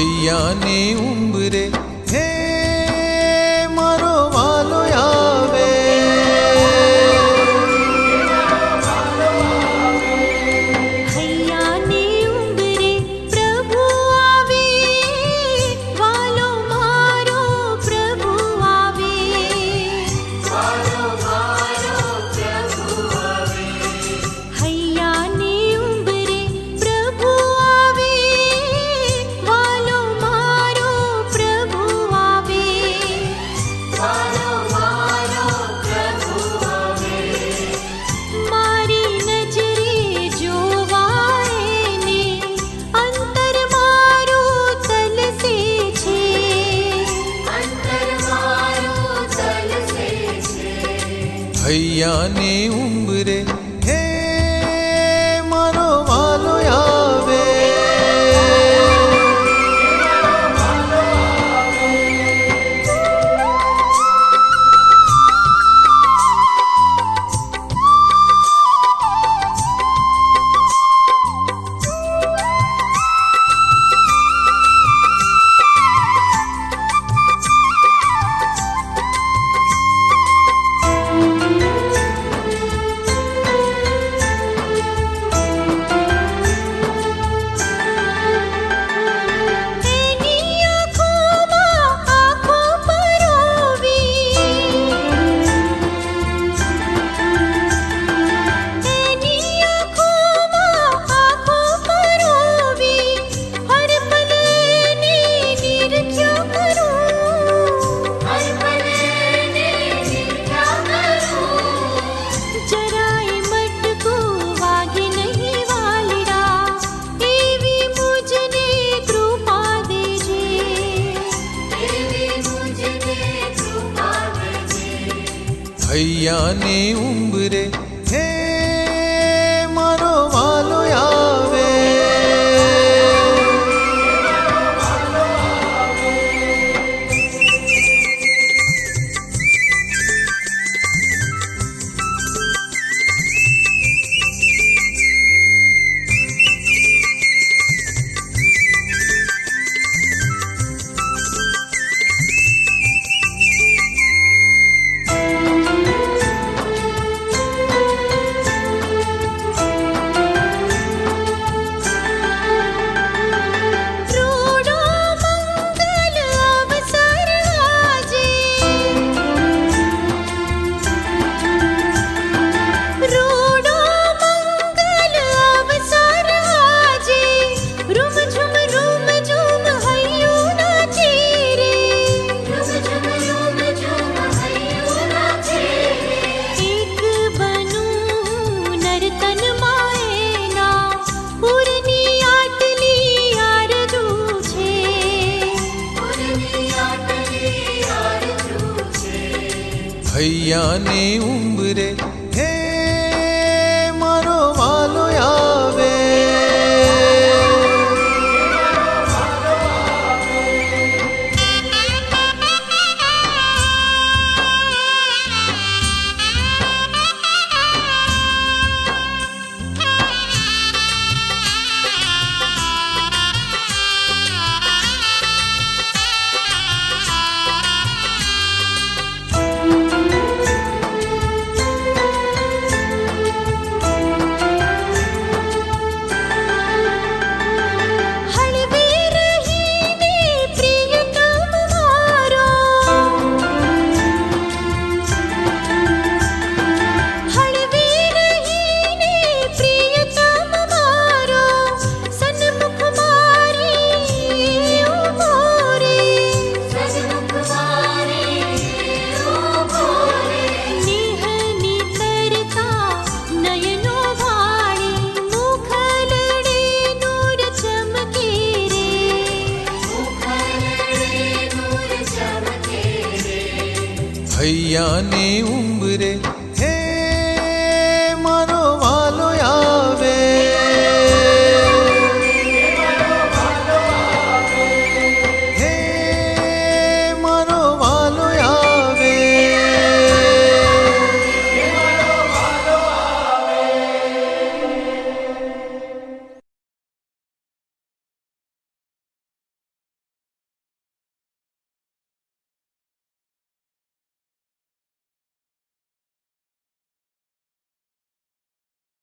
હૈયાને ઉંબરે હે મારો વાલો આવે. હૈયાને ઉંબરે પ્રભુ આવે, વાલો મારો પ્રભુ આવે. વાલો મારો પ્રભુ આવે. હૈયાને ઉંબરે પ્રભુ આવે, વાલો મારો પ્રભુ આવે. વાલો મારો પ્રભુ આવે. મારી નજરે જોવાય ને અંતર મારું તલસે છે. અંતર મારું તલસે છે. હૈયાને ઉંબરે હે મારો વાલો આવે. એની આંખોમાં આંખો પરોવી. એની આંખોમાં આંખો પરોવી. હર પલ એની નિરખ્યા કરું. હર પલ એની નિરખ્યા કરું. જરાય મટકું વાગે નહીં વાલડા, એવી મુજને કૃપા દેજે. એવી મુજને કૃપા દેજે. હૈયાને ઉંબરે હે મારો વાલો આવે. રૂડો મંગલ અવસર આજે. રૂડો મંગલ અવસર આજે. રૂમઝુમ હૈયું નાચે રે. રૂમઝુમ હૈયું નાચે રે. એક બનું નર્તન માએના પૂરની આટલી આરજુ છે. પૂરની આટલી આરજુ છે. હૈયાને ઉંબરે હે મારો વાલો આવે. હળવે રહીને પ્રિયતમ મારો. હળવે રહીને પ્રિયતમ મારો. સન્મુખ મારી ઊભો રે. સન્મુખ મારી ઊભો રે. નિહની તરતા નયનો ભાળી. મુખલડે નૂર ચમકે રે. મુખલડે નૂર ચમકે રે. હૈયાને ઉંબરે